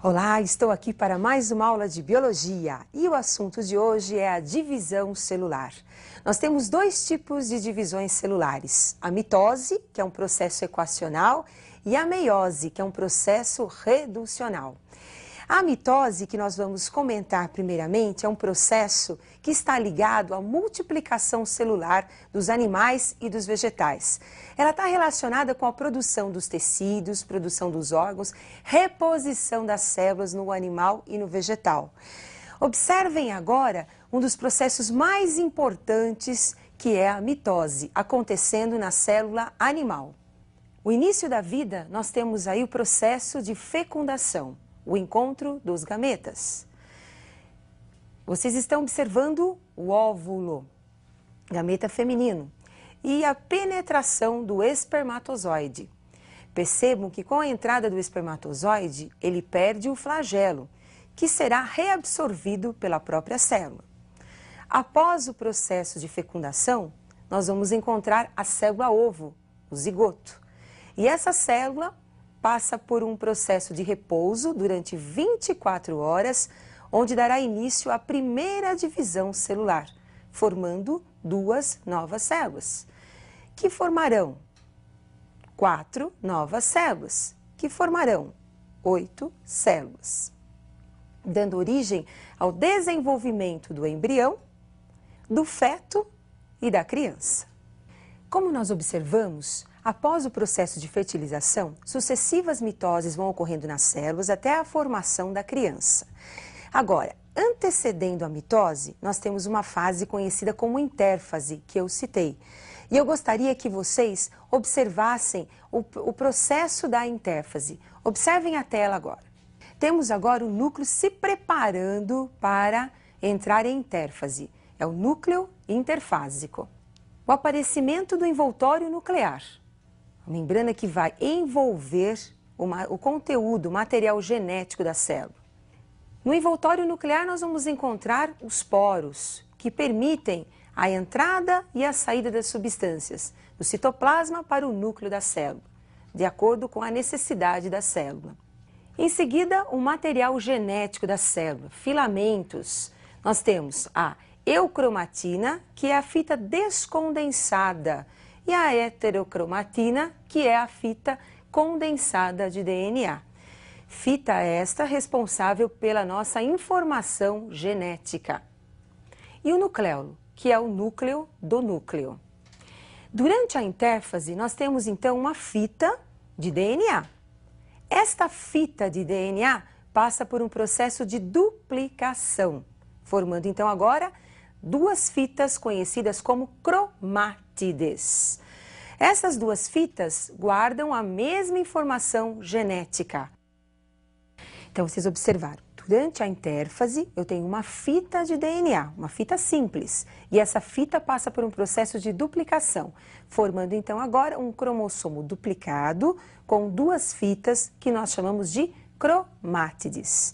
Olá, estou aqui para mais uma aula de Biologia e o assunto de hoje é a divisão celular. Nós temos dois tipos de divisões celulares, a mitose, que é um processo equacional, e a meiose, que é um processo reducional. A mitose, que nós vamos comentar primeiramente, é um processo que está ligado à multiplicação celular dos animais e dos vegetais. Ela está relacionada com a produção dos tecidos, produção dos órgãos, reposição das células no animal e no vegetal. Observem agora um dos processos mais importantes, que é a mitose, acontecendo na célula animal. O início da vida, nós temos aí o processo de fecundação, o encontro dos gametas. Vocês estão observando o óvulo, gameta feminino, e a penetração do espermatozoide. Percebam que com a entrada do espermatozoide, ele perde o flagelo, que será reabsorvido pela própria célula. Após o processo de fecundação, nós vamos encontrar a célula ovo, o zigoto. E essa célula passa por um processo de repouso durante 24 horas, onde dará início à primeira divisão celular, formando duas novas células, que formarão 4 novas células, que formarão 8 células, dando origem ao desenvolvimento do embrião, do feto e da criança. Como nós observamos, após o processo de fertilização, sucessivas mitoses vão ocorrendo nas células até a formação da criança. Agora, antecedendo a mitose, nós temos uma fase conhecida como intérfase, que eu citei. E eu gostaria que vocês observassem o processo da intérfase. Observem a tela agora. Temos agora o núcleo se preparando para entrar em intérfase. É o núcleo interfásico. O aparecimento do envoltório nuclear. A membrana que vai envolver o conteúdo, o material genético da célula. No envoltório nuclear nós vamos encontrar os poros, que permitem a entrada e a saída das substâncias do citoplasma para o núcleo da célula, de acordo com a necessidade da célula. Em seguida, o material genético da célula, filamentos. Nós temos a eucromatina, que é a fita descondensada, e a heterocromatina, que é a fita condensada de DNA. Fita esta responsável pela nossa informação genética. E o nucleolo, que é o núcleo do núcleo. Durante a intérfase, nós temos então uma fita de DNA. Esta fita de DNA passa por um processo de duplicação, formando então agora duas fitas conhecidas como cromátides. Essas duas fitas guardam a mesma informação genética. Então, vocês observaram, durante a intérfase eu tenho uma fita de DNA, uma fita simples, e essa fita passa por um processo de duplicação, formando então agora um cromossomo duplicado com duas fitas que nós chamamos de cromátides.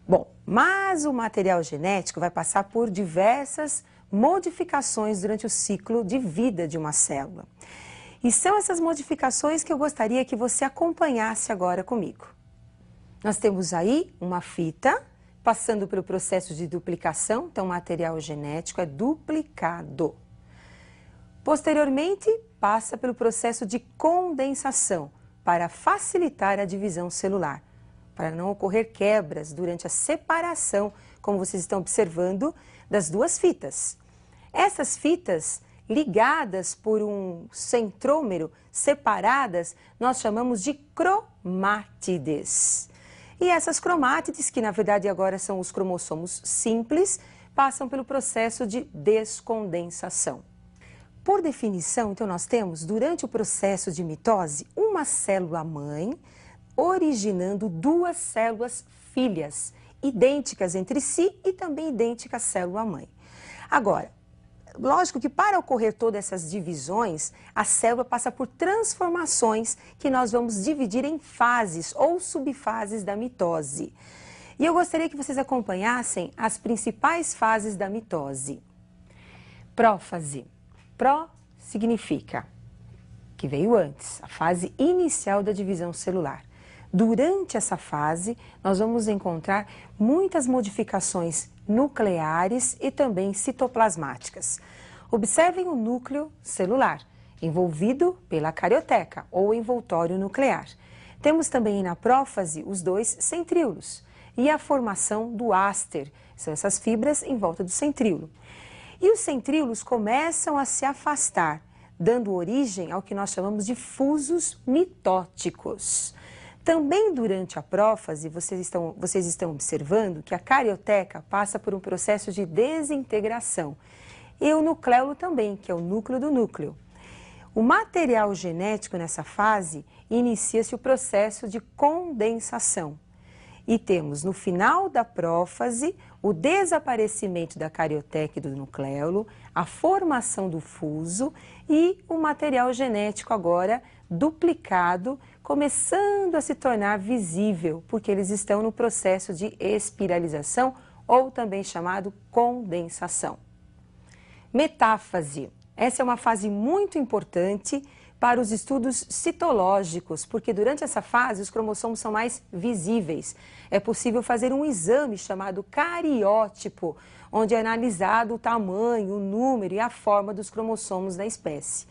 Bom, mas o material genético vai passar por diversas modificações durante o ciclo de vida de uma célula. E são essas modificações que eu gostaria que você acompanhasse agora comigo. Nós temos aí uma fita passando pelo processo de duplicação, então o material genético é duplicado. Posteriormente, passa pelo processo de condensação para facilitar a divisão celular, para não ocorrer quebras durante a separação, como vocês estão observando, das duas fitas. Essas fitas, ligadas por um centrômero, separadas, nós chamamos de cromátides. E essas cromátides, que na verdade agora são os cromossomos simples, passam pelo processo de descondensação. Por definição, então, nós temos, durante o processo de mitose, uma célula-mãe originando duas células filhas, idênticas entre si e também idênticas à célula-mãe. Agora, lógico que para ocorrer todas essas divisões, a célula passa por transformações que nós vamos dividir em fases ou subfases da mitose. E eu gostaria que vocês acompanhassem as principais fases da mitose. Prófase. Pró significa que veio antes, a fase inicial da divisão celular. Durante essa fase, nós vamos encontrar muitas modificações nucleares e também citoplasmáticas. Observem o núcleo celular, envolvido pela carioteca ou envoltório nuclear. Temos também na prófase os dois centríolos e a formação do áster, são essas fibras em volta do centríolo. E os centríolos começam a se afastar, dando origem ao que nós chamamos de fusos mitóticos. Também durante a prófase, vocês estão observando que a carioteca passa por um processo de desintegração. E o nucleolo também, que é o núcleo do núcleo. O material genético nessa fase inicia-se o processo de condensação. E temos no final da prófase o desaparecimento da carioteca e do nucleolo, a formação do fuso e o material genético agora duplicado, começando a se tornar visível, porque eles estão no processo de espiralização ou também chamado condensação. Metáfase. Essa é uma fase muito importante para os estudos citológicos, porque durante essa fase os cromossomos são mais visíveis. É possível fazer um exame chamado cariótipo, onde é analisado o tamanho, o número e a forma dos cromossomos da espécie.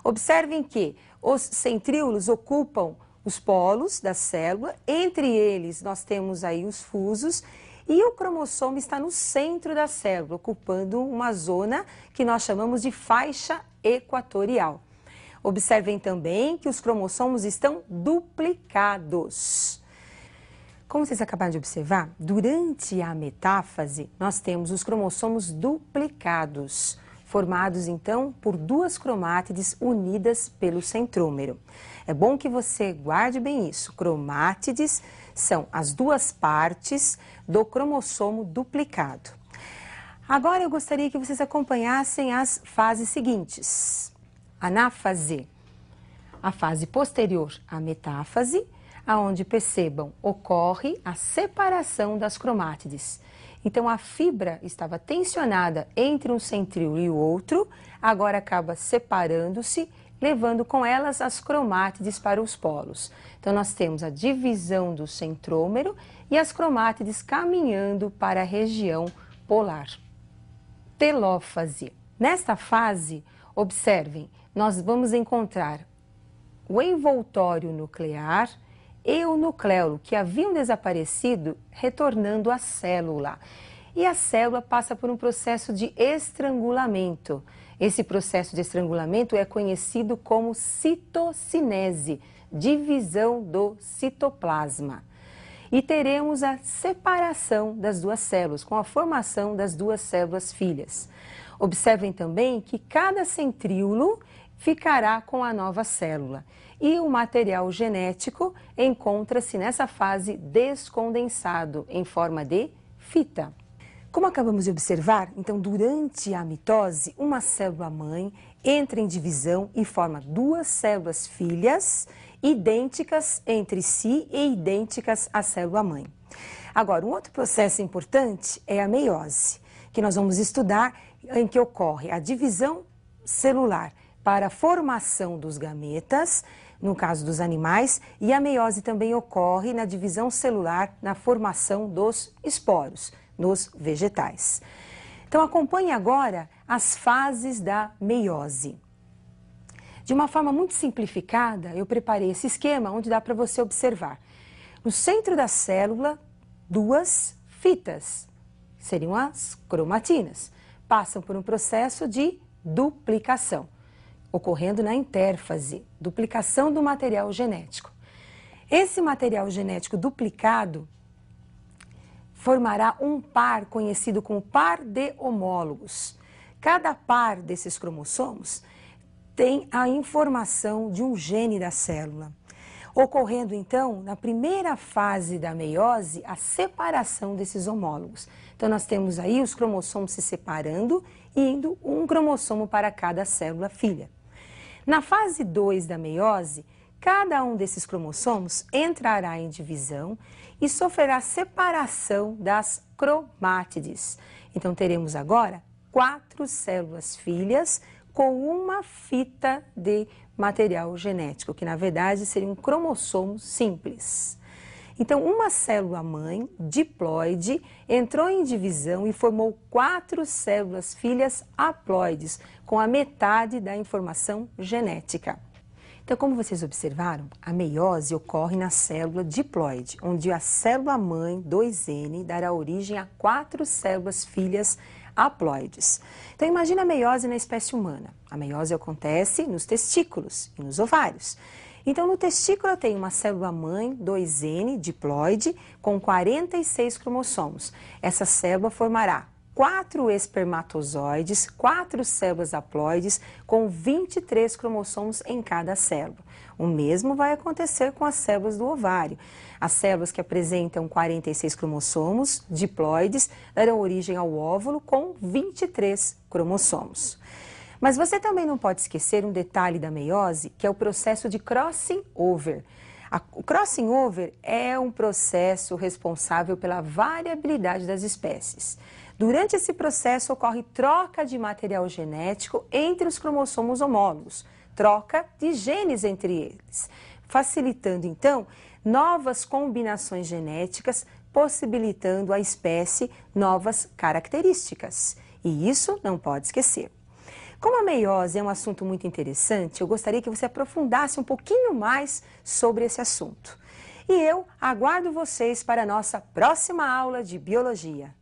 Observem que os centríolos ocupam os polos da célula, entre eles nós temos aí os fusos, e o cromossomo está no centro da célula, ocupando uma zona que nós chamamos de faixa equatorial. Observem também que os cromossomos estão duplicados. Como vocês acabaram de observar, durante a metáfase, nós temos os cromossomos duplicados, formados então por duas cromátides unidas pelo centrômero. É bom que você guarde bem isso. Cromátides são as duas partes do cromossomo duplicado. Agora eu gostaria que vocês acompanhassem as fases seguintes. Anáfase, a fase posterior à metáfase, aonde percebam, ocorre a separação das cromátides. Então a fibra estava tensionada entre um centríolo e o outro, agora acaba separando-se, levando com elas as cromátides para os polos. Então nós temos a divisão do centrômero e as cromátides caminhando para a região polar. Telófase. Nesta fase, observem, nós vamos encontrar o envoltório nuclear e o nucleolo, que haviam desaparecido, retornando à célula. E a célula passa por um processo de estrangulamento. Esse processo de estrangulamento é conhecido como citocinese, divisão do citoplasma. E teremos a separação das duas células, com a formação das duas células filhas. Observem também que cada centríolo ficará com a nova célula. E o material genético encontra-se nessa fase descondensado, em forma de fita. Como acabamos de observar, então, durante a mitose, uma célula-mãe entra em divisão e forma duas células filhas, idênticas entre si e idênticas à célula-mãe. Agora, um outro processo importante é a meiose, que nós vamos estudar, em que ocorre a divisão celular para a formação dos gametas, no caso dos animais, e a meiose também ocorre na divisão celular, na formação dos esporos, nos vegetais. Então acompanhe agora as fases da meiose. De uma forma muito simplificada, eu preparei esse esquema onde dá para você observar. No centro da célula, duas fitas, seriam as cromatinas, passam por um processo de duplicação, ocorrendo na intérfase, duplicação do material genético. Esse material genético duplicado formará um par conhecido como par de homólogos. Cada par desses cromossomos tem a informação de um gene da célula, ocorrendo então, na primeira fase da meiose, a separação desses homólogos. Então nós temos aí os cromossomos se separando e indo um cromossomo para cada célula filha. Na fase 2 da meiose, cada um desses cromossomos entrará em divisão e sofrerá separação das cromátides. Então teremos agora 4 células filhas com uma fita de material genético, que na verdade seria um cromossomo simples. Então, uma célula-mãe, diploide, entrou em divisão e formou 4 células filhas haploides, com a metade da informação genética. Então, como vocês observaram, a meiose ocorre na célula diploide, onde a célula-mãe, 2N, dará origem a 4 células filhas haploides. Então, imagina a meiose na espécie humana. A meiose acontece nos testículos e nos ovários. Então, no testículo tem uma célula-mãe, 2N, diploide, com 46 cromossomos. Essa célula formará 4 espermatozoides, 4 células haploides, com 23 cromossomos em cada célula. O mesmo vai acontecer com as células do ovário. As células que apresentam 46 cromossomos, diploides, darão origem ao óvulo com 23 cromossomos. Mas você também não pode esquecer um detalhe da meiose, que é o processo de crossing over. O crossing over é um processo responsável pela variabilidade das espécies. Durante esse processo ocorre troca de material genético entre os cromossomos homólogos, troca de genes entre eles, facilitando então novas combinações genéticas, possibilitando à espécie novas características. E isso não pode esquecer. Como a meiose é um assunto muito interessante, eu gostaria que você aprofundasse um pouquinho mais sobre esse assunto. E eu aguardo vocês para a nossa próxima aula de biologia.